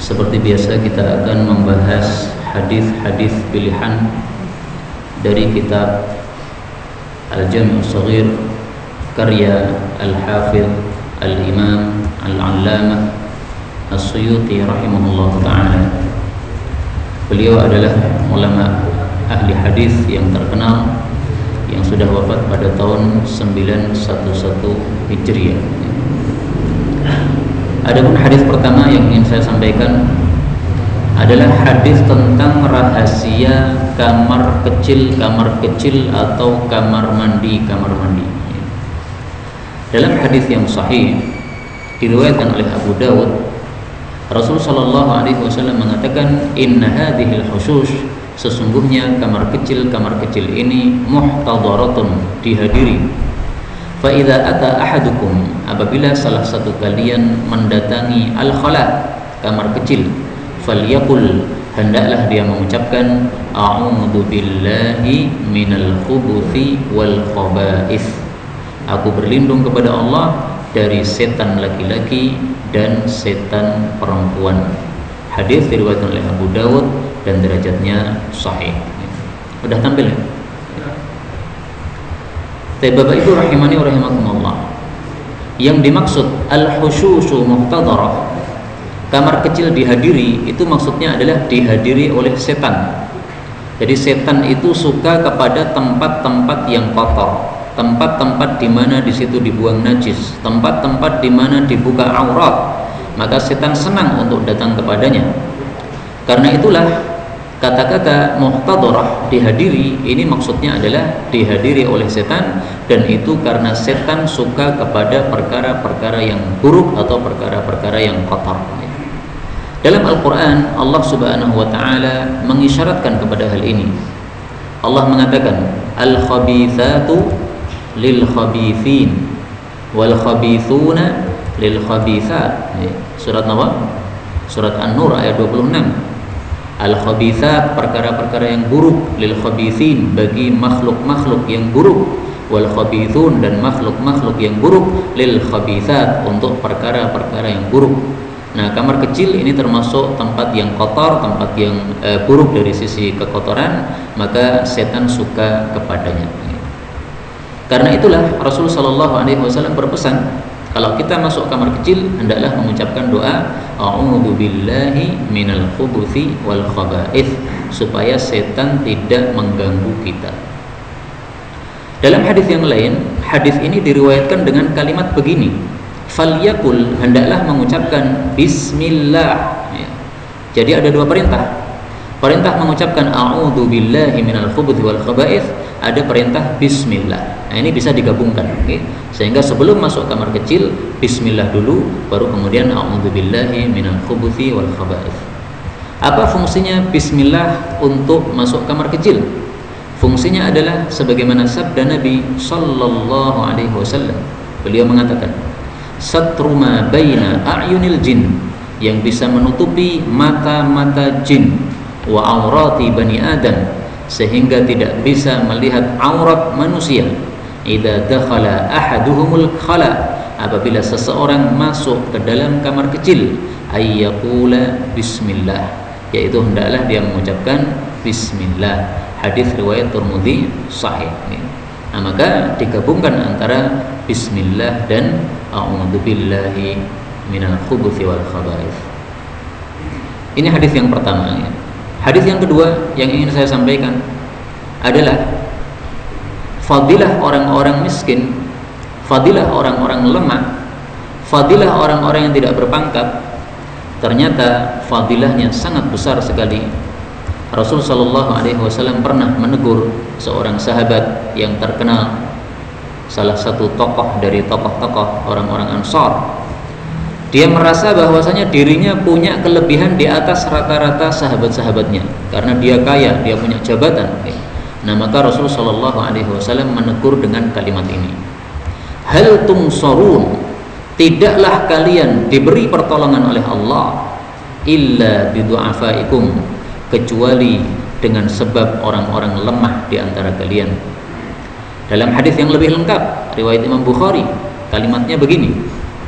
Seperti biasa kita akan membahas hadis-hadis pilihan dari kitab Al-Jami' As-Shaghir karya Al-Hafidh Al-Imam Al-Allamah As-Suyuti rahimahullah ta'ala. Beliau adalah ulama ahli hadis yang terkenal yang sudah wafat pada tahun 911 Hijriah. Adapun hadis pertama yang ingin saya sampaikan adalah hadis tentang rahasia kamar kecil atau kamar mandi. Dalam hadis yang sahih diriwayatkan oleh Abu Dawud, Rasulullah sallallahu alaihi wasallam mengatakan, "Inna hadhil hushush", sesungguhnya kamar kecil ini muhtadaratun, dihadiri. Fa idza ata ahadukum, apabila salah satu kalian mendatangi al-khala, kamar kecil, falyaqul, hendaklah dia mengucapkan, a'udzu billahi minal khubuthi wal khaba'ith, aku berlindung kepada Allah dari setan laki-laki dan setan perempuan. Hadis diriwayatkan oleh Abu Dawud dan derajatnya sahih. Udah tampil ya? Bapak Ibu rahimani wa rahimakumullah, yang dimaksud al-husyushu muhtadarah, kamar kecil dihadiri, itu maksudnya adalah dihadiri oleh setan. Jadi setan itu suka kepada tempat-tempat yang kotor, tempat-tempat di mana di situ dibuang najis, tempat-tempat di mana dibuka aurat, maka setan senang untuk datang kepadanya. Karena itulah kata-kata muhtadarah, dihadiri, ini maksudnya adalah dihadiri oleh setan, dan itu karena setan suka kepada perkara-perkara yang buruk atau perkara-perkara yang kotor. Dalam Al-Quran Allah subhanahu wa ta'ala mengisyaratkan kepada hal ini. Allah mengatakan, al-khabithatu lil-khabithin wal-khabithuna lil-khabithat. Surat apa? Surat An-Nur ayat 26. Al-khabithat, perkara-perkara yang buruk, lil-khabithin, bagi makhluk-makhluk yang buruk, wal-khabithun, dan makhluk-makhluk yang buruk, lil-khabithat, untuk perkara-perkara yang buruk. Nah, kamar kecil ini termasuk tempat yang kotor, tempat yang buruk dari sisi kekotoran, maka setan suka kepadanya. Karena itulah Rasulullah SAW berpesan, kalau kita masuk kamar kecil, hendaklah mengucapkan doa a'udzu billahi minal khubuthi wal khaba'ith, supaya setan tidak mengganggu kita. Dalam hadis yang lain, hadis ini diriwayatkan dengan kalimat begini, falyaqul, hendaklah mengucapkan bismillah. Jadi ada dua perintah. Perintah mengucapkan a'udzu billahi minal khubuthi wal khaba'ith, ada perintah bismillah. Nah, ini bisa digabungkan, okay? Sehingga sebelum masuk kamar kecil, bismillah dulu, baru kemudian a'udzubillahi minal khubuthi wal khaba'ith. Apa fungsinya bismillah untuk masuk kamar kecil? Fungsinya adalah sebagaimana sabda Nabi sallallahu alaihi wasallam. Beliau mengatakan, satru ma baina a'yunil jin, yang bisa menutupi mata-mata jin, wa aurati bani adam, sehingga tidak bisa melihat aurat manusia. Idza dakhala ahaduhumul khala, apabila seseorang masuk ke dalam kamar kecil, ayyaqula bismillah, yaitu hendaklah dia mengucapkan bismillah. Hadis riwayat Tirmidzi sahih. Nah, maka digabungkan antara bismillah dan a'udzubillahi minal khubuthi wal khaba'ith. Ini hadis yang pertama. Hadis yang kedua yang ingin saya sampaikan adalah fadilah orang-orang miskin, fadilah orang-orang lemah, fadilah orang-orang yang tidak berpangkat. Ternyata fadilahnya sangat besar sekali. Rasul sallallahu alaihi wasallam pernah menegur seorang sahabat yang terkenal, salah satu tokoh dari tokoh-tokoh orang-orang Ansar. Dia merasa bahwasanya dirinya punya kelebihan di atas rata-rata sahabat-sahabatnya karena dia kaya, dia punya jabatan. Nah, maka Rasul sallallahu alaihi wasallam menegur dengan kalimat ini. Hal tumsarun, tidaklah kalian diberi pertolongan oleh Allah illa bidu'afaikum, kecuali dengan sebab orang-orang lemah di antara kalian. Dalam hadis yang lebih lengkap riwayat Imam Bukhari, kalimatnya begini,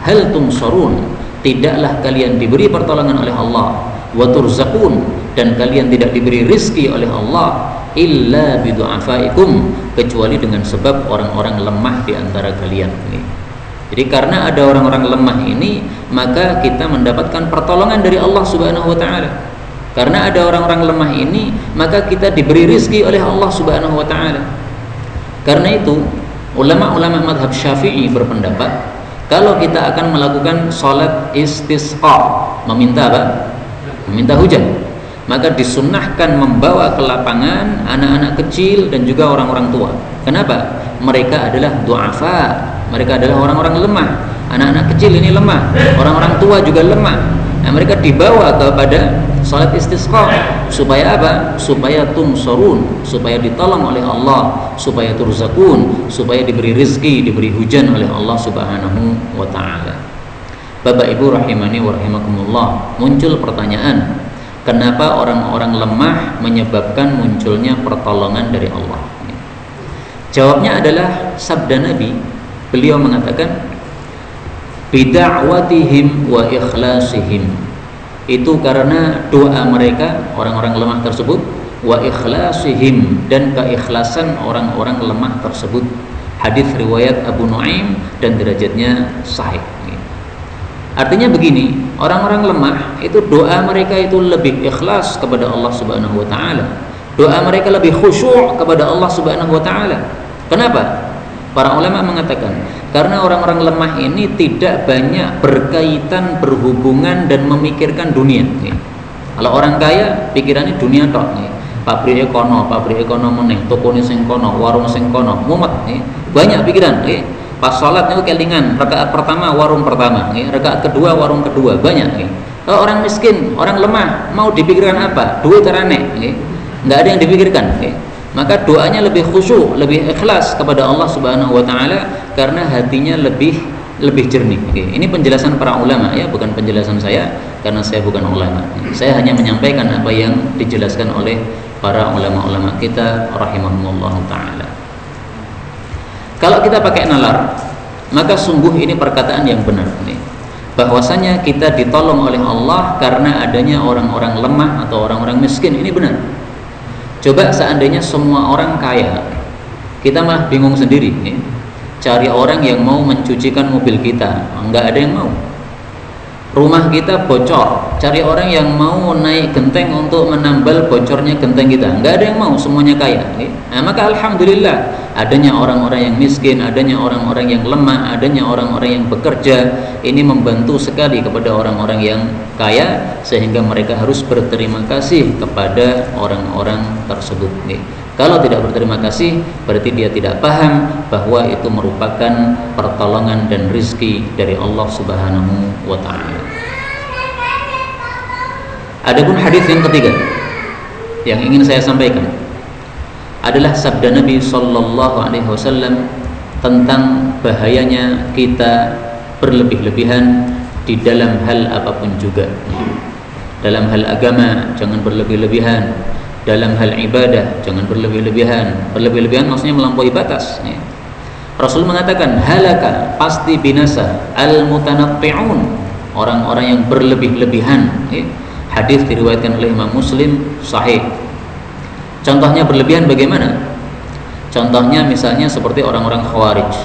hal tumsarun, tidaklah kalian diberi pertolongan oleh Allah, wa turzaqun, dan kalian tidak diberi rizki oleh Allah, illa bidu'afaikum, kecuali dengan sebab orang-orang lemah di antara kalian. Jadi karena ada orang-orang lemah ini, maka kita mendapatkan pertolongan dari Allah Subhanahu wa taala. Karena ada orang-orang lemah ini, maka kita diberi rizki oleh Allah Subhanahu wa taala. Karena itu ulama-ulama madhab Syafi'i berpendapat, kalau kita akan melakukan sholat istisqa, meminta apa? Meminta hujan, maka disunnahkan membawa ke lapangan anak-anak kecil dan juga orang-orang tua. Kenapa? Mereka adalah du'afa, mereka adalah orang-orang lemah. Anak-anak kecil ini lemah, orang-orang tua juga lemah. Nah, mereka dibawa kepada salat istisqa supaya apa? Supaya tumsorun, supaya ditolong oleh Allah, supaya turzakun, supaya diberi rizki, diberi hujan oleh Allah Subhanahu wa ta'ala. Bapak Ibu rahimani wa rahimakumullah, muncul pertanyaan, kenapa orang-orang lemah menyebabkan munculnya pertolongan dari Allah? Jawabnya adalah sabda Nabi. Beliau mengatakan, bida'watihim wa ikhlasihim, itu karena doa mereka orang-orang lemah tersebut, wa ikhlasihim, dan keikhlasan orang-orang lemah tersebut. Hadis riwayat Abu Nuaim dan derajatnya sahih. Artinya begini, orang-orang lemah itu doa mereka itu lebih ikhlas kepada Allah Subhanahu wa taala. Doa mereka lebih khusyuk kepada Allah Subhanahu wa taala. Kenapa? Para ulama mengatakan karena orang-orang lemah ini tidak banyak berkaitan, berhubungan dan memikirkan dunia. Kalau orang kaya pikirannya dunia tok. Pabrik ekono meneh, tokone sing kono, warung sing kono, mumet. Banyak pikiran. Pas sholat itu kelingan, rakaat pertama warung pertama, rakaat kedua warung kedua, banyak. Kalau orang miskin, orang lemah, mau dipikirkan apa? Duit terane, nggak ada yang dipikirkan. Maka doanya lebih khusyuk, lebih ikhlas kepada Allah Subhanahu wa taala karena hatinya lebih jernih. Ini penjelasan para ulama ya, bukan penjelasan saya karena saya bukan ulama. Saya hanya menyampaikan apa yang dijelaskan oleh para ulama-ulama kita rahimahumullah taala. Kalau kita pakai nalar, maka sungguh ini perkataan yang benar nih, bahwasanya kita ditolong oleh Allah karena adanya orang-orang lemah atau orang-orang miskin. Ini benar. Coba seandainya semua orang kaya, kita malah bingung sendiri nih. Cari orang yang mau mencucikan mobil kita, enggak ada yang mau. Rumah kita bocor, cari orang yang mau naik genteng untuk menambal bocornya genteng kita, enggak ada yang mau, semuanya kaya. Nah, maka alhamdulillah adanya orang-orang yang miskin, adanya orang-orang yang lemah, adanya orang-orang yang bekerja, ini membantu sekali kepada orang-orang yang kaya sehingga mereka harus berterima kasih kepada orang-orang tersebut. Kalau tidak berterima kasih, berarti dia tidak paham bahwa itu merupakan pertolongan dan rizki dari Allah Subhanahu wa ta'ala. Adapun hadis yang ketiga yang ingin saya sampaikan adalah sabda Nabi Sallallahu Alaihi Wasallam tentang bahayanya kita berlebih-lebihan di dalam hal apapun juga. Dalam hal agama jangan berlebih-lebihan, dalam hal ibadah jangan berlebih-lebihan. Berlebih-lebihan maksudnya melampaui batas. Rasul mengatakan halaka, pasti binasa, al-mutanatti'un, orang-orang yang berlebih-lebihan. Hadis diriwayatkan oleh Imam Muslim, sahih. Contohnya berlebihan bagaimana? Contohnya misalnya seperti orang-orang Khawarij.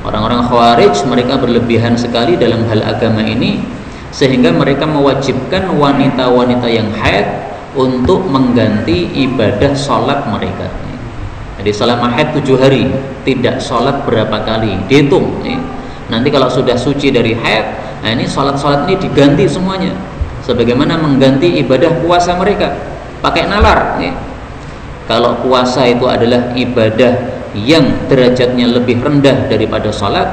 Orang-orang Khawarij mereka berlebihan sekali dalam hal agama ini sehingga mereka mewajibkan wanita-wanita yang haid untuk mengganti ibadah sholat mereka. Jadi selama haid 7 hari tidak sholat berapa kali, dihitung. Nanti kalau sudah suci dari haid, nah ini sholat-sholat ini diganti semuanya, sebagaimana mengganti ibadah puasa mereka pakai nalar. Kalau puasa itu adalah ibadah yang derajatnya lebih rendah daripada sholat,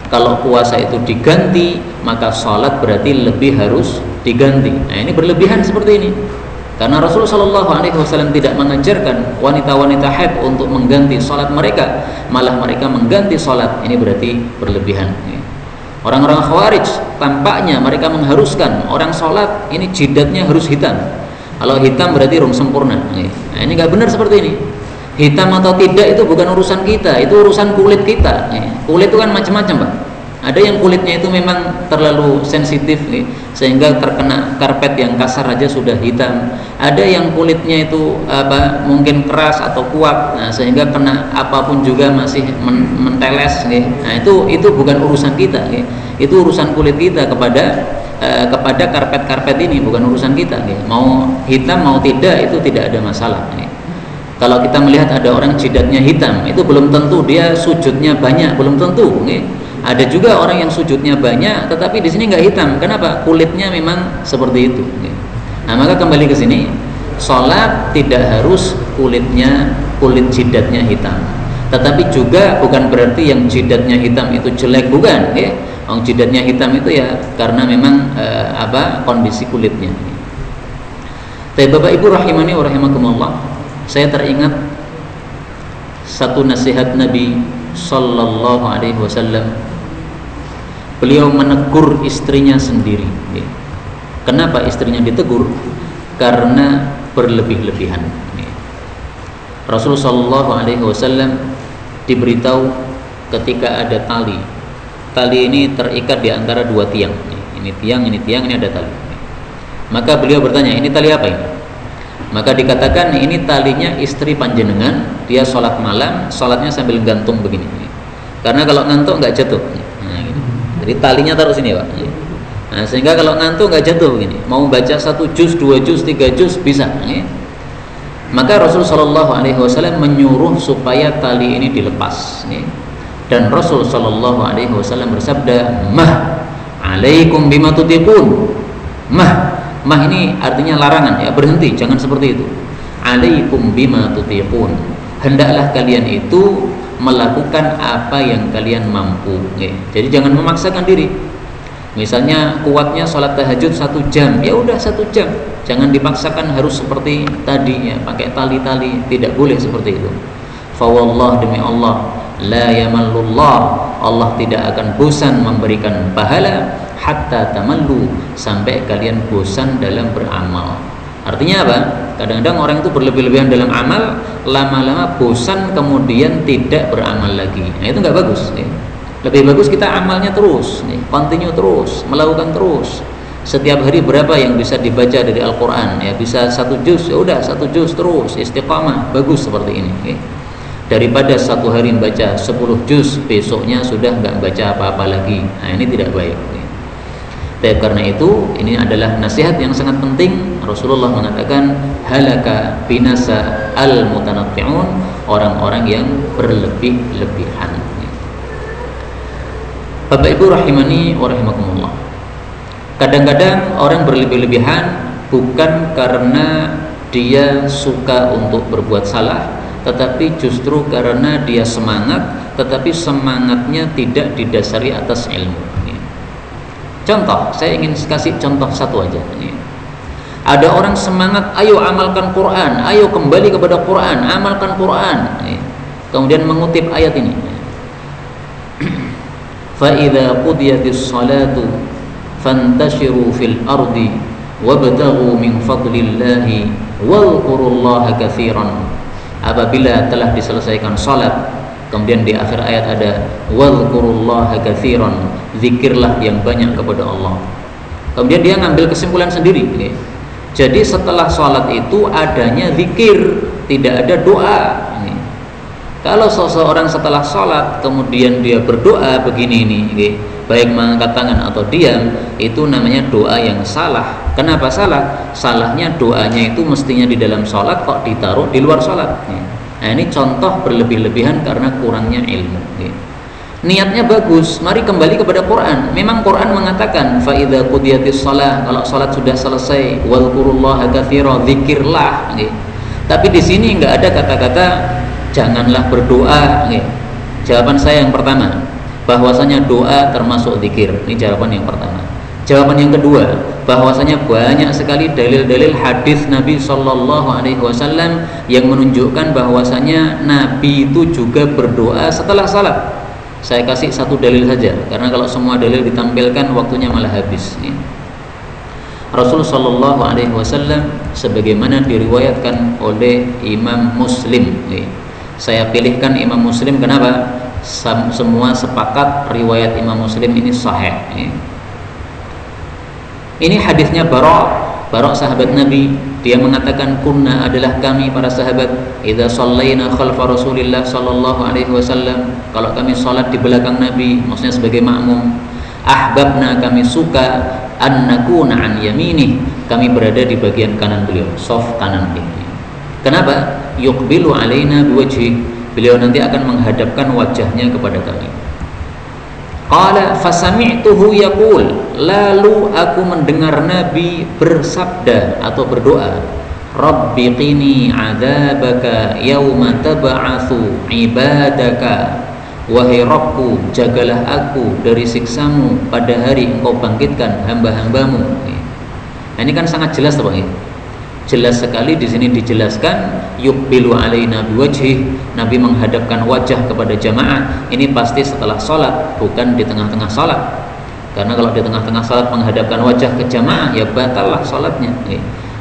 kalau puasa itu diganti maka sholat berarti lebih harus diganti. Nah ini berlebihan seperti ini. Karena Rasulullah SAW tidak mengajarkan wanita-wanita haid untuk mengganti sholat mereka, malah mereka mengganti sholat. Ini berarti berlebihan. Orang-orang Khawarij tampaknya mereka mengharuskan orang sholat ini jidatnya harus hitam. Kalau hitam berarti rum sempurna. Nah ini nggak benar seperti ini. Hitam atau tidak itu bukan urusan kita, itu urusan kulit kita. Kulit itu kan macam-macam, Pak. Ada yang kulitnya itu memang terlalu sensitif sehingga terkena karpet yang kasar aja sudah hitam. Ada yang kulitnya itu mungkin keras atau kuat, sehingga kena apapun juga masih menteles. Nah itu bukan urusan kita. Itu urusan kulit kita kepada karpet-karpet ini, bukan urusan kita. Mau hitam mau tidak itu tidak ada masalah. Kalau kita melihat ada orang jidatnya hitam, itu belum tentu dia sujudnya banyak, belum tentu. Ada juga orang yang sujudnya banyak, tetapi di sini nggak hitam. Kenapa? Kulitnya memang seperti itu. Nah, maka kembali ke sini, sholat tidak harus kulit jidatnya hitam. Tetapi juga bukan berarti yang jidatnya hitam itu jelek, bukan. Yang jidatnya hitam itu ya karena memang kondisi kulitnya. Tapi Bapak Ibu rahimani wa rahimakumullah, saya teringat satu nasihat Nabi Sallallahu Alaihi Wasallam. Beliau menegur istrinya sendiri. Kenapa istrinya ditegur? Karena berlebih-lebihan. Rasulullah Sallallahu Alaihi Wasallam diberitahu ketika ada tali. Tali ini terikat di antara dua tiang. Ini tiang, ini ada tali. Maka beliau bertanya, ini tali apa ini? Maka dikatakan ini talinya istri panjenengan, dia sholat malam, sholatnya sambil gantung begini. Karena kalau ngantuk nggak jatuh. Nah, gitu. Jadi talinya taruh sini, Pak. Nah, sehingga kalau ngantuk nggak jatuh begini. Mau baca 1 juz, 2 juz, 3 juz bisa. Maka Rasul Shallallahu Alaihi Wasallam menyuruh supaya tali ini dilepas. Dan Rasul Shallallahu Alaihi Wasallam bersabda, "Mah, alaikum bima tutiqun." Mah ini artinya larangan, ya, berhenti, jangan seperti itu. Alaikum bima tutiqun. Hendaklah kalian itu melakukan apa yang kalian mampu. Jadi jangan memaksakan diri. Misalnya kuatnya sholat tahajud 1 jam, ya udah 1 jam. Jangan dipaksakan harus seperti tadi, ya, pakai tali-tali, tidak boleh seperti itu. Fawallah, demi Allah, la yamallullah, Allah tidak akan bosan memberikan pahala hatta tamallu, sampai kalian bosan dalam beramal. Artinya apa? Kadang-kadang orang itu berlebih-lebihan dalam amal, lama-lama bosan kemudian tidak beramal lagi. Nah, itu nggak bagus. Lebih bagus kita amalnya terus, continue terus, melakukan terus. Setiap hari berapa yang bisa dibaca dari Al-Quran? Ya bisa 1 juz, ya udah 1 juz terus, istiqamah, bagus seperti ini. Daripada 1 hari membaca 10 juz, besoknya sudah nggak baca apa-apa lagi. Nah, ini tidak baik. Dan karena itu ini adalah nasihat yang sangat penting. Rasulullah mengatakan halaka binasa al-mutanatti'un, orang-orang yang berlebih-lebihan. Bapak Ibu rahimani wa rahimakumullah. Kadang-kadang orang berlebih-lebihan bukan karena dia suka untuk berbuat salah, tetapi justru karena dia semangat, tetapi semangatnya tidak didasari atas ilmu. Contoh, saya ingin kasih contoh satu aja. Ada orang semangat, ayo amalkan Quran, ayo kembali kepada Quran, amalkan Quran. Kemudian mengutip ayat ini. Fa idza qudiyatis salatu fantashiru fil ardi wabtaghu min fadlillahi wadhkurullaha katsiran. Apabila telah diselesaikan salat, kemudian di akhir ayat ada wadhkurullaha katsiran, zikirlah yang banyak kepada Allah. Kemudian dia ngambil kesimpulan sendiri. Jadi setelah sholat itu adanya zikir, tidak ada doa. Kalau seseorang setelah sholat kemudian dia berdoa begini ini, baik mengangkat tangan atau diam, itu namanya doa yang salah. Kenapa salah? Salahnya doanya itu mestinya di dalam sholat, kok ditaruh di luar sholat. Nah, ini contoh berlebih-lebihan karena kurangnya ilmu. Niatnya bagus, mari kembali kepada Quran. Memang Quran mengatakan fa idza qudiyatis shalah, kalau salat sudah selesai, wadhkurullaha katsiran, zikirlah. Tapi di sini enggak ada kata-kata janganlah berdoa. Jawaban saya yang pertama, bahwasanya doa termasuk zikir. Ini jawaban yang pertama. Jawaban yang kedua, bahwasanya banyak sekali dalil-dalil hadis Nabi Shallallahu Alaihi Wasallam yang menunjukkan bahwasanya Nabi itu juga berdoa setelah salat. Saya kasih satu dalil saja, karena kalau semua dalil ditampilkan waktunya malah habis. Rasulullah Shallallahu Alaihi Wasallam sebagaimana diriwayatkan oleh Imam Muslim, Saya pilihkan Imam Muslim. Kenapa? Semua sepakat riwayat Imam Muslim ini sahih. Ini hadisnya Bara' sahabat Nabi. Dia mengatakan, kunna adalah kami para sahabat, idza shallaina khalfa Rasulillah sallallahu alaihi wasallam, kalau kami salat di belakang Nabi, maksudnya sebagai makmum, ahbabna, kami suka, an nakuna an yaminih, kami berada di bagian kanan beliau, soft kanan beliau. Kenapa? Yuqbilu alaina biwajhi, beliau nanti akan menghadapkan wajahnya kepada kami. Qala fasami'tuhu yaqul, lalu aku mendengar Nabi bersabda atau berdoa, Rabbi qini adzabaka yauma tab'atsu ibadaka, wahai Rabbku, jagalah aku dari siksamu pada hari engkau bangkitkan hamba-hambamu. Nah, ini kan sangat jelas Pak. Jelas sekali di sini dijelaskan yuqbilu alaina biwajhi, Nabi menghadapkan wajah kepada jamaah. Ini pasti setelah sholat, bukan di tengah-tengah sholat. Karena kalau di tengah-tengah sholat menghadapkan wajah ke jamaah, ya batallah sholatnya.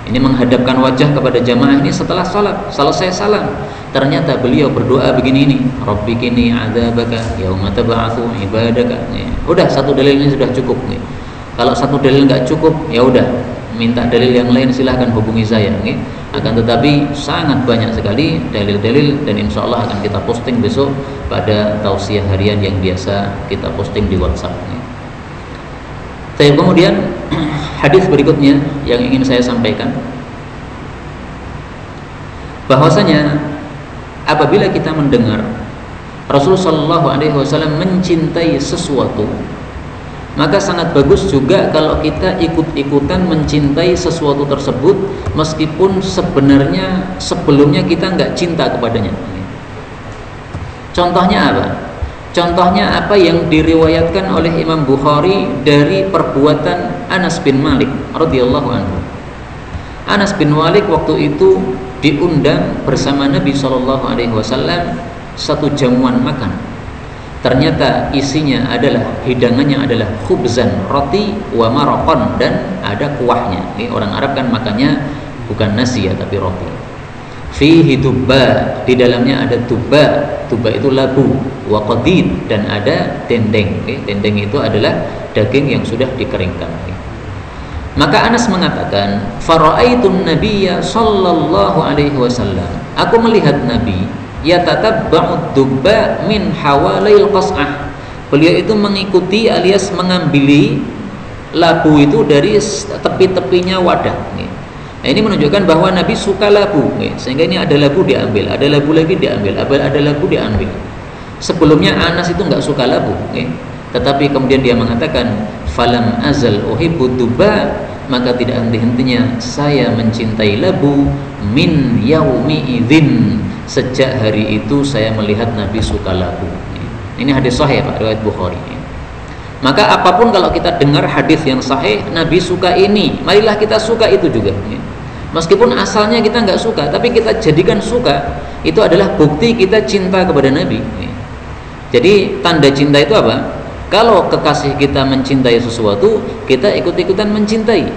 Ini menghadapkan wajah kepada jamaah ini setelah sholat, selesai salam. Ternyata beliau berdoa begini ini, Rabbi qini adzabaka yauma tab'atsu ibadaka. Udah, satu dalil ini sudah cukup. Kalau satu dalil nggak cukup, ya udah, minta dalil yang lain silahkan hubungi saya. Akan tetapi sangat banyak sekali dalil-dalil, dan insya Allah akan kita posting besok pada tausiah harian yang biasa kita posting di WhatsApp. Kemudian hadis berikutnya yang ingin saya sampaikan, bahwasanya apabila kita mendengar Rasulullah SAW mencintai sesuatu, maka sangat bagus juga kalau kita ikut-ikutan mencintai sesuatu tersebut, meskipun sebenarnya sebelumnya kita nggak cinta kepadanya. Contohnya apa? Contohnya apa yang diriwayatkan oleh Imam Bukhari dari perbuatan Anas bin Malik radhiyallahu anhu. Anas bin Malik waktu itu diundang bersama Nabi SAW satu jamuan makan. Ternyata isinya adalah, hidangannya adalah khubzan, roti, wa maraqan, dan ada kuahnya. Ini orang Arab kan makannya bukan nasi ya, tapi roti. Fihi dubba, di dalamnya ada dubba. Dubba itu labu, wa qadid, dan ada dendeng. Dendeng itu adalah daging yang sudah dikeringkan. Maka Anas mengatakan, fara'aitun nabiyya sallallahu alaihi wasallam, aku melihat Nabi yatatabba'ud dubba min hawalail qas'ah. Beliau itu mengikuti alias mengambil labu itu dari tepi-tepinya wadah. Nah, ini menunjukkan bahwa Nabi suka labu, sehingga ini ada labu diambil, ada labu lagi diambil, ada labu diambil. Sebelumnya Anas itu nggak suka labu, tetapi kemudian dia mengatakan, falam azal uhibbud dubba, maka tidak henti-hentinya saya mencintai labu, min yaumi idzin, sejak hari itu saya melihat Nabi suka labu. Ini hadis sahih Pak, riwayat Bukhari. Maka apapun kalau kita dengar hadis yang sahih, Nabi suka ini, marilah kita suka itu juga. Meskipun asalnya kita nggak suka, tapi kita jadikan suka, itu adalah bukti kita cinta kepada Nabi. Jadi tanda cinta itu apa? Kalau kekasih kita mencintai sesuatu, kita ikut-ikutan mencintai.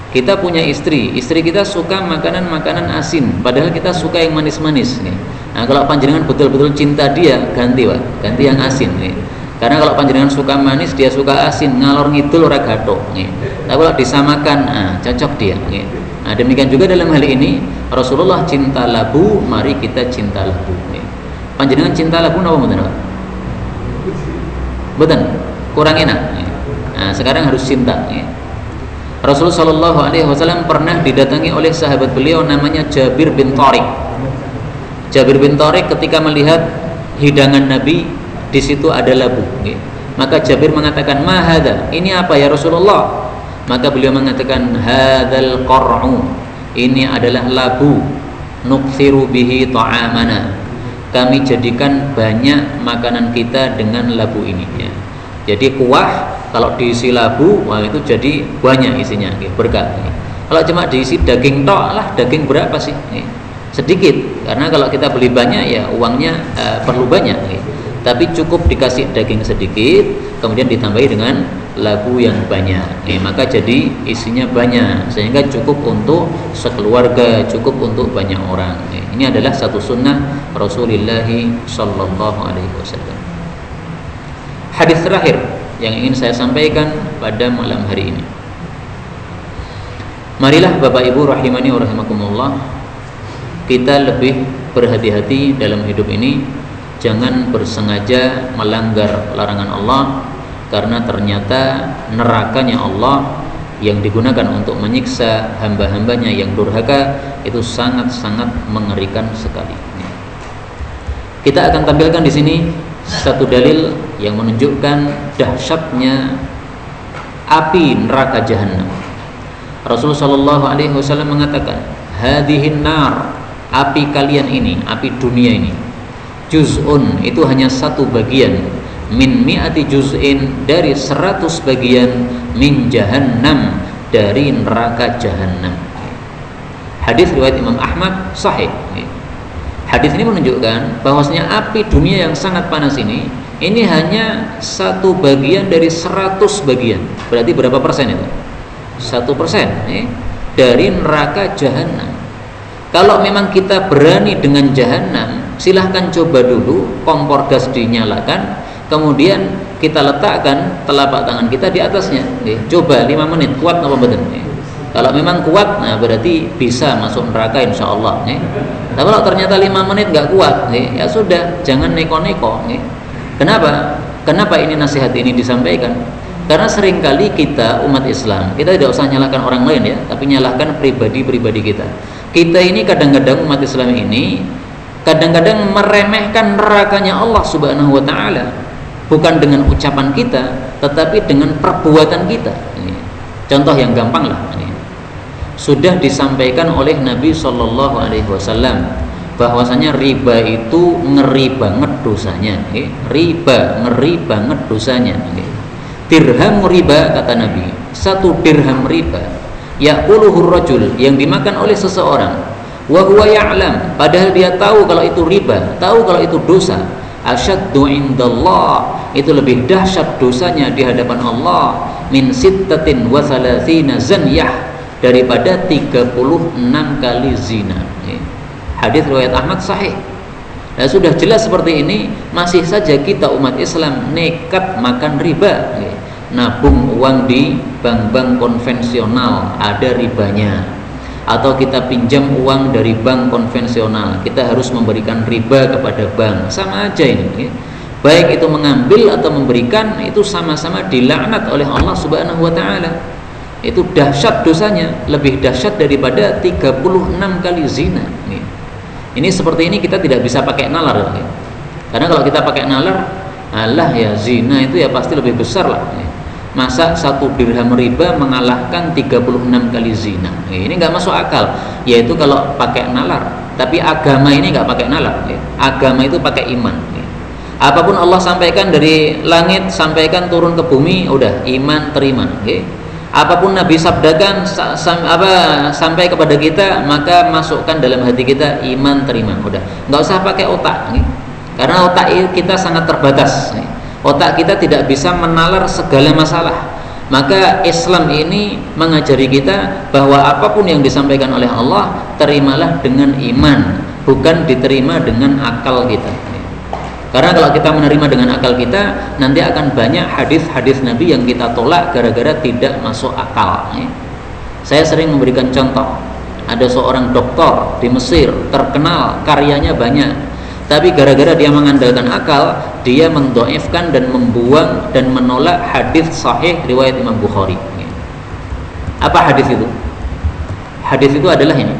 Kita punya istri kita suka makanan-makanan asin, padahal kita suka yang manis-manis. Nah, kalau panjenengan betul-betul cinta dia, ganti Pak, ganti yang asin. Karena kalau panjenengan suka manis, dia suka asin, ngalor ngidul ora gathok. Tapi kalau disamakan, cocok dia. Nah, demikian juga dalam hal ini Rasulullah cinta labu, mari kita cinta labu. Panjenengan cinta labu napa mboten? Mboten, kurang enak. Nah, sekarang harus cinta. Rasulullah SAW pernah didatangi oleh sahabat beliau namanya Jabir bin Tariq. Jabir bin Tariq ketika melihat hidangan Nabi, di situ ada labu. Maka Jabir mengatakan, "Ma hadza? Ini apa ya Rasulullah?" Maka beliau mengatakan, "Hadzal qar'u." Ini adalah labu. Nukthiru bihi ta'amana. Kami jadikan banyak makanan kita dengan labu ini ya. Jadi kuah kalau diisi labu, wah itu jadi banyak isinya, berkah. Kalau cuma diisi daging tok lah, daging berapa sih? Sedikit. Karena kalau kita beli banyak ya uangnya perlu banyak. Tapi cukup dikasih daging sedikit, kemudian ditambahi dengan labu yang banyak. Maka jadi isinya banyak, sehingga cukup untuk sekeluarga, cukup untuk banyak orang. Ini adalah satu sunnah Rasulullah sallallahu alaihi wasallam. Hadis terakhir yang ingin saya sampaikan pada malam hari ini. Marilah Bapak Ibu rahimani wa rahimakumullah, kita lebih berhati-hati dalam hidup ini. Jangan bersengaja melanggar larangan Allah, karena ternyata nerakanya Allah yang digunakan untuk menyiksa hamba-hambanya yang durhaka itu sangat-sangat mengerikan sekali. Kita akan tampilkan di sini satu dalil yang menunjukkan dahsyatnya api neraka jahanam. Rasulullah sallallahu alaihi wasallam mengatakan, "Hadhihin nar," api kalian ini, api dunia ini, juz'un, itu hanya satu bagian, min mi'ati juz'in, dari 100 bagian, min jahannam, dari neraka jahanam. Hadis riwayat Imam Ahmad sahih. Hadis ini menunjukkan bahwasanya api dunia yang sangat panas ini hanya satu bagian dari 100 bagian. Berarti berapa persen itu? 1% dari neraka jahanam. Kalau memang kita berani dengan jahanam, silahkan coba dulu kompor gas dinyalakan, kemudian kita letakkan telapak tangan kita di atasnya. Coba 5 menit, kuat apa betul? Kalau memang kuat, nah berarti bisa masuk neraka insya Allah. Tapi kalau ternyata 5 menit nggak kuat, ya sudah, jangan neko-neko. Kenapa? Kenapa ini nasihat ini disampaikan? Karena seringkali kita umat Islam, kita tidak usah nyalahkan orang lain ya, tapi nyalahkan pribadi-pribadi kita. Kita ini kadang-kadang umat Islam ini kadang-kadang meremehkan nerakanya Allah Subhanahu wa taala, bukan dengan ucapan kita, tetapi dengan perbuatan kita. Contoh yang gampang lah. Sudah disampaikan oleh Nabi Shallallahu Alaihi Wasallam bahwasanya riba itu ngeri banget dosanya. Riba ngeri banget dosanya. Dirham riba, kata Nabi, 1 dirham riba, ya'kuluhur rajul, yang dimakan oleh seseorang, wa huwa ya'lam, padahal dia tahu kalau itu riba, tahu kalau itu dosa, asyaddu indallah, itu lebih dahsyat dosanya di hadapan Allah, min sittatin wa thalathina zanyah, daripada 36 kali zina. Hadis riwayat Ahmad sahih. Nah, sudah jelas seperti ini, masih saja kita umat Islam nekat makan riba, nabung uang di bank-bank konvensional ada ribanya, atau kita pinjam uang dari bank konvensional, kita harus memberikan riba kepada bank. Sama aja ini, baik itu mengambil atau memberikan, itu sama-sama dilaknat oleh Allah Subhanahu wa taala. Itu dahsyat dosanya, lebih dahsyat daripada 36 kali zina. Ini seperti ini kita tidak bisa pakai nalar, karena kalau kita pakai nalar, alah ya zina itu ya pasti lebih besar lah. Masa 1 dirham riba mengalahkan 36 kali zina? Ini nggak masuk akal. Yaitu kalau pakai nalar. Tapi agama ini nggak pakai nalar. Agama itu pakai iman. Apapun Allah sampaikan dari langit, sampaikan turun ke bumi, udah iman terima. Apapun Nabi sabdakan sampai kepada kita, maka masukkan dalam hati kita, iman terima, udah, nggak usah pakai otak, karena otak kita sangat terbatas, otak kita tidak bisa menalar segala masalah. Maka Islam ini mengajari kita bahwa apapun yang disampaikan oleh Allah, terimalah dengan iman, bukan diterima dengan akal kita. Karena kalau kita menerima dengan akal kita, nanti akan banyak hadis-hadis Nabi yang kita tolak gara-gara tidak masuk akal. Saya sering memberikan contoh. Ada seorang doktor di Mesir, terkenal, karyanya banyak, tapi gara-gara dia mengandalkan akal, dia mendoifkan dan membuang dan menolak hadis sahih riwayat Imam Bukhari. Apa hadis itu? Hadis itu adalah ini: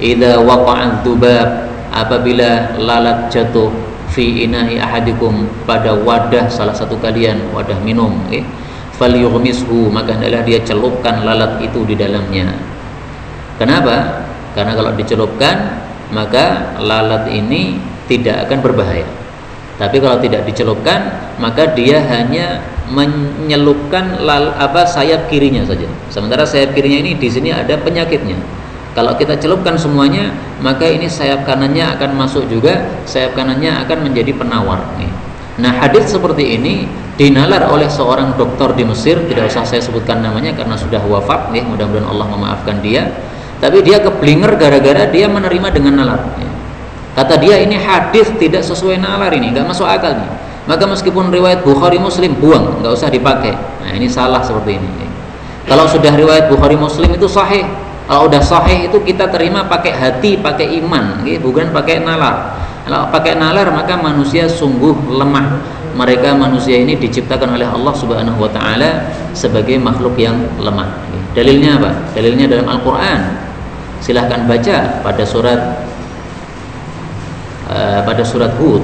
idza waqa'ad dzubab, apabila lalat jatuh, fi inahi ahadikum, pada wadah salah satu kalian, wadah minum, falyughmishu, maka hendaklah dia celupkan lalat itu di dalamnya. Kenapa? Karena kalau dicelupkan, maka lalat ini tidak akan berbahaya. Tapi kalau tidak dicelupkan, maka dia hanya menyelupkan sayap kirinya saja. Sementara sayap kirinya ini di sini ada penyakitnya. Kalau kita celupkan semuanya, maka ini sayap kanannya akan masuk juga, sayap kanannya akan menjadi penawar. Nah, hadis seperti ini dinalar oleh seorang dokter di Mesir, tidak usah saya sebutkan namanya karena sudah wafat, mudah-mudahan Allah memaafkan dia. Tapi dia keblinger gara-gara dia menerima dengan nalar. Kata dia ini hadis tidak sesuai nalar, ini nggak masuk akal nih. Maka meskipun riwayat Bukhari Muslim, buang, nggak usah dipakai. Nah ini salah seperti ini. Kalau sudah riwayat Bukhari Muslim itu sahih. Kalau udah sahih itu kita terima pakai hati, pakai iman, bukan pakai nalar. Kalau pakai nalar maka manusia sungguh lemah. Mereka manusia ini diciptakan oleh Allah Subhanahu wa taala sebagai makhluk yang lemah. Dalilnya apa? Dalilnya dalam Al-Qur'an. Silahkan baca pada surat Hud,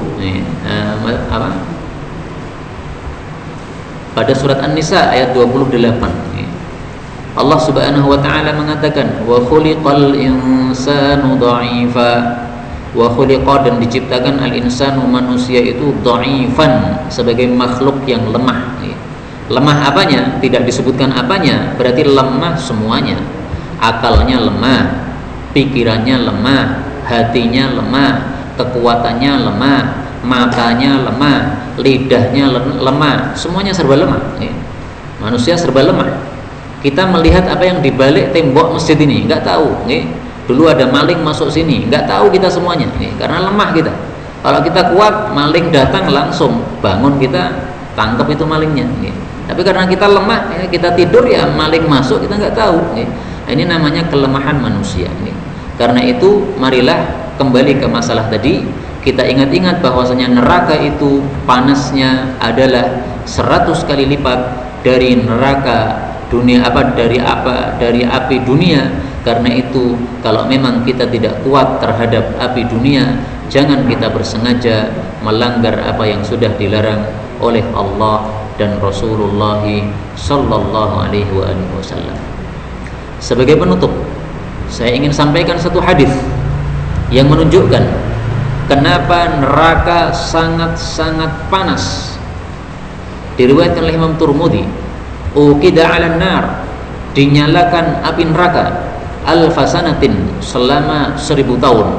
pada surat An-Nisa ayat 28. Allah Subhanahu wa taala mengatakan wa khuliqal insanu dha'ifa. Wa khuliqa, dan diciptakan al-insanu, manusia itu dha'ifan, sebagai makhluk yang lemah. Lemah apanya? Tidak disebutkan apanya, berarti lemah semuanya. Akalnya lemah, pikirannya lemah, hatinya lemah, kekuatannya lemah, matanya lemah, lidahnya lemah, semuanya serba lemah. Manusia serba lemah. Kita melihat apa yang dibalik tembok masjid ini, nggak tahu. Dulu ada maling masuk sini, nggak tahu kita semuanya, karena lemah kita. Kalau kita kuat, maling datang langsung bangun kita tangkap itu malingnya. Tapi karena kita lemah, kita tidur ya maling masuk kita nggak tahu. Nah, ini namanya kelemahan manusia. Karena itu marilah kembali ke masalah tadi. Kita ingat-ingat bahwasanya neraka itu panasnya adalah 100 kali lipat dari neraka dunia, dari api dunia. Karena itu kalau memang kita tidak kuat terhadap api dunia, jangan kita bersengaja melanggar apa yang sudah dilarang oleh Allah dan Rasulullah sallallahu alaihi wasallam. Sebagai penutup, saya ingin sampaikan satu hadis yang menunjukkan kenapa neraka sangat-sangat panas. Diriwayatkan oleh Imam Tirmidzi, uqida 'alan nar, dinyalakan api neraka alfasanatin, selama 1000 tahun,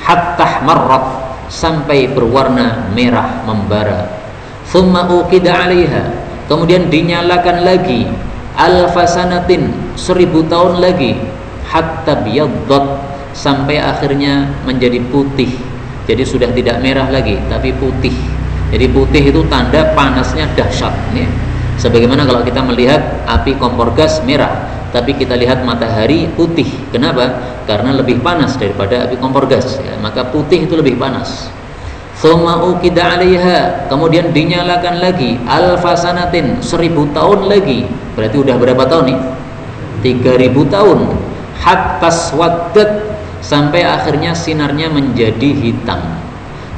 hatta marrat, sampai berwarna merah membara. Thumma uqida 'alaiha, kemudian dinyalakan lagi alfasanatin, 1000 tahun lagi, hatta biyaddat, sampai akhirnya menjadi putih. Jadi sudah tidak merah lagi tapi putih. Jadi putih itu tanda panasnya dahsyat. Sebagaimana kalau kita melihat api kompor gas merah, tapi kita lihat matahari putih. Kenapa? Karena lebih panas daripada api kompor gas, maka putih itu lebih panas. Thumma uqida 'alaiha, kemudian dinyalakan lagi alfasanatin, 1000 tahun lagi. Berarti udah berapa tahun nih? 3000 tahun. Hatta swaddat, sampai akhirnya sinarnya menjadi hitam.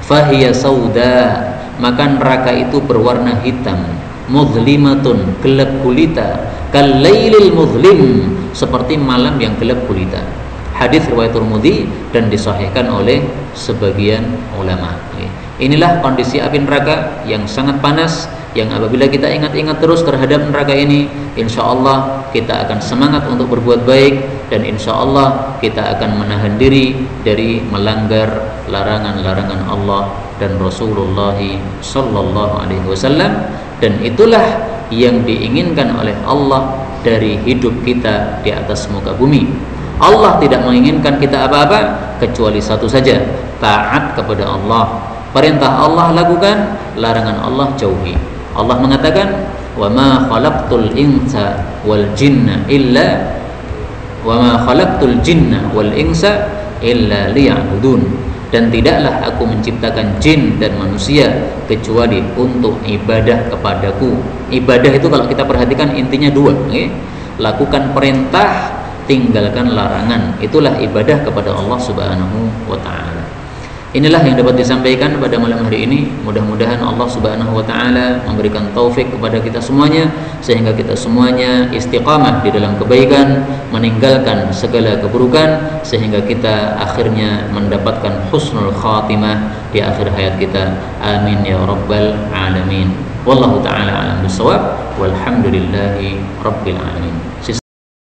Fahiya sauda, maka neraka itu berwarna hitam. Muzlimatun, gelap gulita, kalailil muzlim, seperti malam yang gelap gulita. Hadis riwayat Tirmidzi dan disahihkan oleh sebagian ulama. Inilah kondisi api neraka yang sangat panas, yang apabila kita ingat-ingat terus terhadap neraka ini, insya Allah kita akan semangat untuk berbuat baik, dan insya Allah kita akan menahan diri dari melanggar larangan-larangan Allah dan Rasulullah sallallahu alaihi wasallam. Dan itulah yang diinginkan oleh Allah dari hidup kita di atas muka bumi. Allah tidak menginginkan kita apa-apa kecuali satu saja, taat kepada Allah. Perintah Allah lakukan, larangan Allah jauhi. Allah mengatakan, "Wa ma khalaqtul insa wal jinna illa liya'budun." Dan tidaklah aku menciptakan jin dan manusia kecuali untuk ibadah kepadaku. Ibadah itu kalau kita perhatikan intinya dua, lakukan perintah, tinggalkan larangan. Itulah ibadah kepada Allah Subhanahu wa ta'ala. Inilah yang dapat disampaikan pada malam hari ini. Mudah-mudahan Allah Subhanahu wa ta'ala memberikan taufik kepada kita semuanya, sehingga kita semuanya istiqamah di dalam kebaikan, meninggalkan segala keburukan, sehingga kita akhirnya mendapatkan husnul khatimah di akhir hayat kita. Amin ya rabbal alamin. Wallahu ta'ala alam bisawab, walhamdulillahi rabbil alamin.